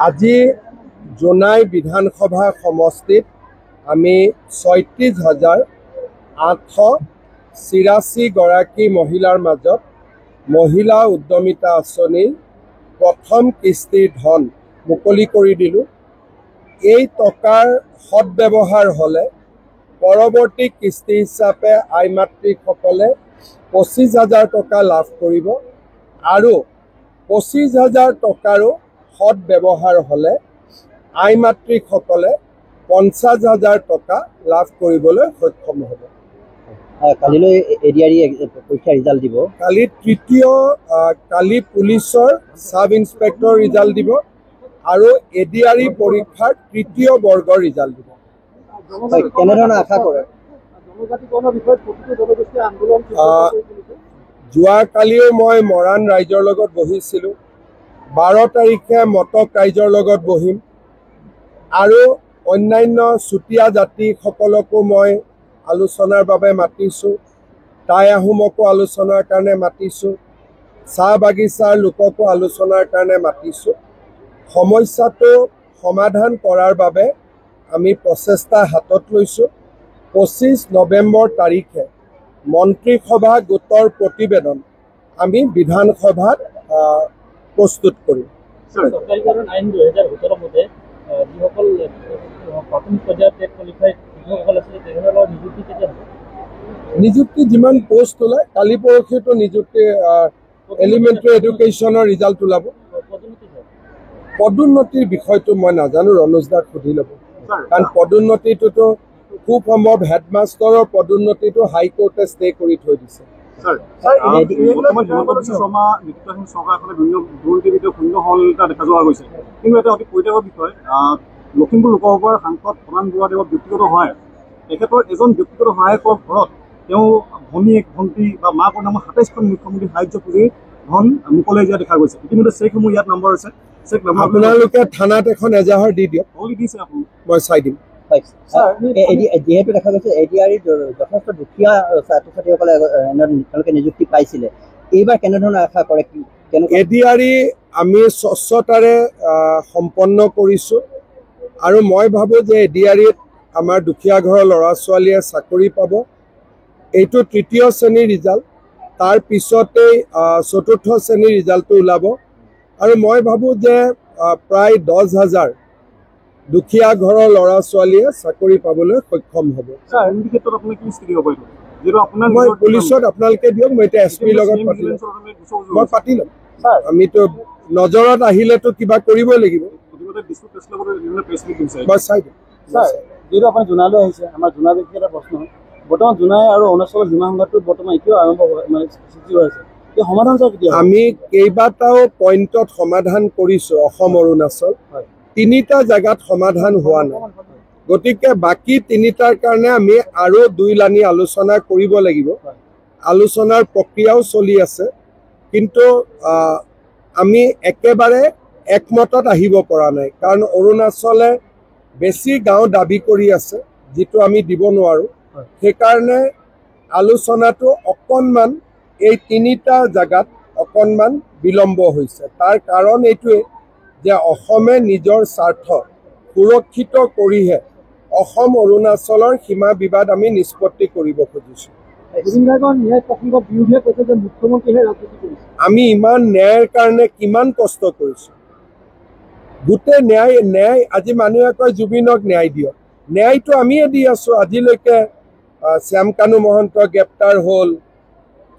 আজি জোনাই বিধানসভা সমষ্টিত আমি ৩৬,৮৮৪ গৰাকী মহিলাৰ মাজত মহিলা উদ্যমিতা আঁচনিৰ প্ৰথম কিস্তিৰ ধন মুকলি কৰি দিলোঁ। এই টকাৰ সৎব্যৱহাৰ হ'লে পৰৱৰ্তী কিস্তি হিচাপে আইমাতৃসকলে ২৫,০০০ টকা লাভ কৰিব আৰু ২৫,০০০ টকাৰো সৎব্যৱহাৰ হ'লে আইমাতৃসকলে ৫০,০০০ টকা লাভ কৰিবলৈ সক্ষম হ'ব। কালিলৈ এডিআৰই পৰীক্ষা ৰিজাল্ট দিব। কালি পুলিচৰ সাব ইন্সপেক্টৰ ৰিজাল্ট দিব আৰু এডিআৰই পৰীক্ষাৰ ৩য় বৰ্গৰ ৰিজাল্ট দিব। কেনেধৰণৰ আশা কৰে? যোৱাকালিও মই মৰাণ ৰাইজৰ লগত বহিছিলোঁ। 12 তাৰিখে মটক ৰাইজৰ লগত বহিম আৰু অন্যান্য চুতীয়া জাতিসকলকো মই আলোচনাৰ বাবে মাতিছোঁ। টাই আহোমকো আলোচনাৰ কাৰণে মাতিছোঁ। চাহ বাগিচাৰ লোককো আলোচনাৰ কাৰণে মাতিছোঁ। সমস্যাটো সমাধান কৰাৰ বাবে আমি প্ৰচেষ্টা হাতত লৈছোঁ। 25 নৱেম্বৰ তাৰিখে মন্ত্ৰীসভা গোটৰ প্ৰতিবেদন আমি বিধানসভাত প্ৰস্তুত কৰিম। চৰকাৰীকৰণ আইন 2017 মতে যিসকল প্ৰাথমিক পৰ্যায়ত টেট কোৱালিফাইড শিক্ষকসকল আছিলে তেওঁলোকৰ নিযুক্তি কেতিয়া হ'ব? নিযুক্তি যিমান পোষ্ট ওলায়, কালি পৰহিতো নিযুক্তি এলিমেণ্টাৰী এডুকেশ্যনৰ ৰিজাল্ট ওলাব। পদোন্নতিৰ বিষয়টো মই নাজানো, ৰনোজ দাক সুধি ল'ব। কাৰণ পদোন্নতিটোতো খুব সম্ভৱ হেডমাষ্টাৰৰ পদোন্নতিটো হাইকোৰ্টে ষ্টে কৰি থৈ দিছে। লখিমপুৰ লোকসভাৰ সাংসদ প্ৰধান বুঢ়াদেৱৰ ব্যক্তিগত সহায়, তেখেতৰ এজন ব্যক্তিগত সহায়কৰ ঘৰত তেওঁ ভনীয়েক ভণ্টি বা মাকৰ নামত ২৭খন মুখ্যমন্ত্ৰী সাহায্য পুঁজি ধন মুকলি দিয়া দেখা গৈছে। ইতিমধ্যে চেকসমূহ ইয়াত নম্বৰ আছে। আপোনালোকে থানাত এখন এজাহাৰ দি দিয়ক, মই চাই দিম। যিহেতু দেখা গৈছে এডিআৰই যথেষ্ট দুখীয়া ছাত্ৰ ছাত্ৰীসকলে তেওঁলোকে নিযুক্তি পাইছিলে, এইবাৰ কেনেধৰণৰ আশা কৰে? এডিআৰই আমি স্বচ্ছতাৰে সম্পন্ন কৰিছোঁ আৰু মই ভাবোঁ যে এডিআৰইত আমাৰ দুখীয়া ঘৰৰ ল'ৰা ছোৱালীয়ে চাকৰি পাব। এইটো ৩য় শ্ৰেণীৰ ৰিজাল্ট, তাৰ পিছতেই ৪ৰ্থ শ্ৰেণীৰ ৰিজাল্টটো ওলাব আৰু মই ভাবোঁ যে প্ৰায় 10,000 দুখীয়া ঘৰৰ ল'ৰা ছোৱালীয়ে চাকৰি পাবলৈ সক্ষম হ'ব। মই পুলিচত আপোনালোকে দিয়ক, মই এতিয়া এছ পিৰ লগত মই পাতি ল'ম। আমিতো নজৰত আহিলেতো কিবা কৰিবই লাগিব। মই চাই দিম। যিহেতু আপুনি জোনালৈ আহিছে, আমাৰ জোনা ব্যক্তিগত প্ৰশ্ন বৰ্তমান জোনাই আৰু অৰুণাচলৰ সীমা সংঘাতটো বৰ্তমান এতিয়াও আৰম্ভ সৃষ্টি হৈ আছে। এই সমাধান আমি কেইবাটাও পইণ্টত সমাধান কৰিছোঁ। অসম অৰুণাচল 3টা জেগাত সমাধান হোৱা নাই, গতিকে বাকী 3টাৰ কাৰণে আমি আৰু 2 লানি আলোচনা কৰিব লাগিব। আলোচনাৰ প্ৰক্ৰিয়াও চলি আছে, কিন্তু আমি একেবাৰে একমতত আহিব পৰা নাই, কাৰণ অৰুণাচলে বেছি গাঁও দাবী কৰি আছে, যিটো আমি দিব নোৱাৰোঁ। সেইকাৰণে আলোচনাটো অকণমান এই 3টা জেগাত অকণমান বিলম্ব হৈছে। তাৰ কাৰণ এইটোৱে যে অসমে নিজৰ স্বাৰ্থ সুৰক্ষিত কৰিহে অসম অৰুণাচলৰ সীমা বিবাদ আমি নিষ্পত্তি কৰিব খুজিছোঁ। আমি ইমান ন্যায়ৰ কাৰণে কিমান কষ্ট কৰিছোঁ। গোটেই ন্যায় আজি মানুহে কয় জুবিনক ন্যায় দিয়ক, ন্যায়টো আমিয়ে দি আছোঁ। আজিলৈকে শ্যাম কানু মহন্ত গ্ৰেপ্তাৰ হ'ল,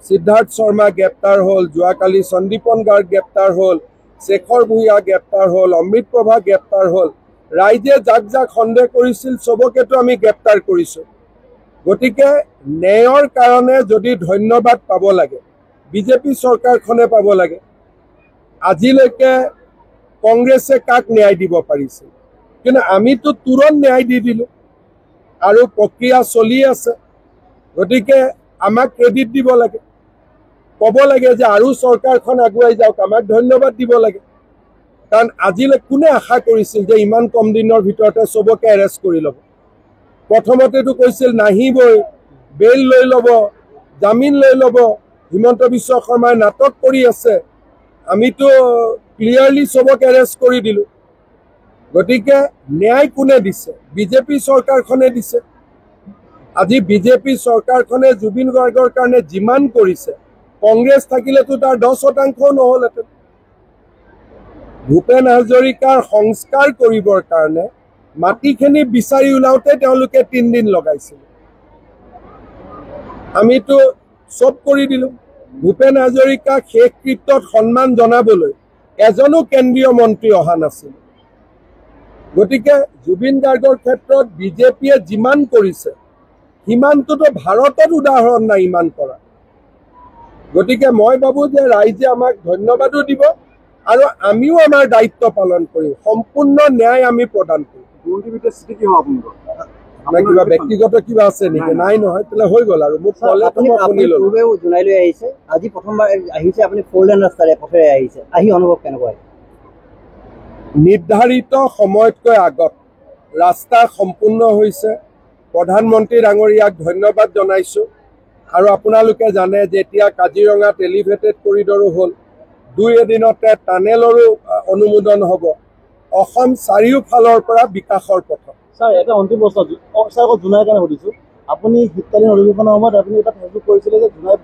সিদ্ধাৰ্থ শৰ্মা গ্ৰেপ্তাৰ হ'ল, যোৱাকালি সন্দীপন গাৰ্গ গ্ৰেপ্তাৰ হ'ল, শেখৰ ভূঞা গ্ৰেপ্তাৰ হ'ল, অমৃত প্ৰভা গ্ৰেপ্তাৰ হ'ল। ৰাইজে যাক যাক সন্দেহ কৰিছিল চবকেতো আমি গ্ৰেপ্তাৰ কৰিছোঁ। গতিকে ন্যায়ৰ কাৰণে যদি ধন্যবাদ পাব লাগে, বিজেপি চৰকাৰখনে পাব লাগে। আজিলৈকে কংগ্ৰেছে কাক ন্যায় দিব পাৰিছিল, কিন্তু আমিতো তুৰন্ত ন্যায় দি দিলোঁ আৰু প্ৰক্ৰিয়া চলি আছে। গতিকে আমাক ক্ৰেডিট দিব লাগে, ক'ব লাগে যে আৰু চৰকাৰখন আগুৱাই যাওক, আমাক ধন্যবাদ দিব লাগে। কাৰণ আজিলৈ কোনে আশা কৰিছিল যে ইমান কম দিনৰ ভিতৰতে চবকে এৰেষ্ট কৰি ল'ব? প্ৰথমতেতো কৈছিল নাহিবই, বেইল লৈ ল'ব, জামিন লৈ ল'ব। হিমন্ত বিশ্ব শৰ্মাই নাটক কৰি আছে, আমিতো ক্লিয়াৰলি চবক এৰেষ্ট কৰি দিলোঁ। গতিকে ন্যায় কোনে দিছে? বিজেপি চৰকাৰখনে দিছে। আজি বিজেপি চৰকাৰখনে জুবিন গাৰ্গৰ কাৰণে যিমান কৰিছে, কংগ্ৰেছ থাকিলেতো তাৰ 10% নহ'লহেঁতেন। ভূপেন হাজৰিকাৰ সংস্কাৰ কৰিবৰ কাৰণে মাটিখিনি বিচাৰি ওলাওঁতে তেওঁলোকে 3 দিন লগাইছিল। আমিতো চব কৰি দিলোঁ। ভূপেন হাজৰিকাক শেষকৃত্যত সন্মান জনাবলৈ এজনো কেন্দ্ৰীয় মন্ত্ৰী অহা নাছিল। গতিকে জুবিন গাৰ্গৰ ক্ষেত্ৰত বিজেপিয়ে যিমান কৰিছে সিমানটোতো ভাৰতত উদাহৰণ নাই ইমান কৰা। গতিকে মই ভাবোঁ যে ৰাইজে আমাক ধন্যবাদো দিব আৰু আমিও আমাৰ দায়িত্ব পালন কৰিম, সম্পূৰ্ণ ন্যায় আমি প্ৰদান কৰিম। দুৰ্নীতিৰ ভিতৰত স্থিতি কি হ'ব আপোনালোকৰ? নে কিবা ব্যক্তিগত কিবা আছে নেকি? নাই নহয়, তেতিয়াহ'লে হৈ গ'ল আৰু মোক ক'লেতো মই শুনি ল'লো। পূৰ্বেও জোনাইলৈ আহিছে, আজি প্ৰথমবাৰ আহিছে আপুনি 4 লেন ৰাস্তাৰে পথেৰে আহিছে, আহি অনুভৱ কেনেকুৱা? নিৰ্ধাৰিত সময়তকৈ আগত ৰাস্তা সম্পূৰ্ণ হৈছে। প্ৰধানমন্ত্ৰী ডাঙৰীয়াক ধন্যবাদ জনাইছোঁ। আৰু আপোনালোকে জানে যে এতিয়া কাজিৰঙাত এলিভেটেড কৰিডৰো হ'ল, 2 এদিনতে টানেলৰো অনুমোদন হ'ব। অসম চাৰিওফালৰ পৰা বিকাশৰ পথত। ছাৰ এটা অন্তিম প্ৰশ্ন, ছাৰ অকল জোনাইৰ কাৰণে সুধিছোঁ। আপুনি শীতকালীন অধিৱেশনৰ সময়ত আপুনি এটা ফেচবুক কৰিছিলে যে জোনাই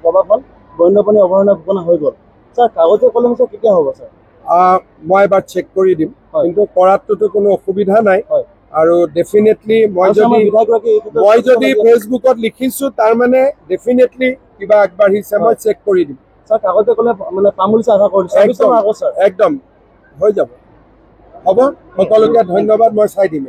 প্ৰবাহখন বন্যপ্ৰাণী অভয়াৰণ্য ঘোষণা হৈ গ'ল। ছাৰ কাগজে কলমে ছাৰ কেতিয়া হ'ব ছাৰ? মই এবাৰ চেক কৰি দিম, কিন্তু কৰাটোতো কোনো অসুবিধা নাই। আৰু ডেফিনেটলি মই যদি ফেচবুকত লিখিছোঁ তাৰমানে ডেফিনেটলি কিবা আগবাঢ়িছে, মই চেক কৰি দিম। ছাৰ কাগজে ক'লে মানে পাম বুলি আশা কৰিছোঁ। একদম হৈ যাব। হ'ব, সকলোকে ধন্যবাদ, মই চাই দিম।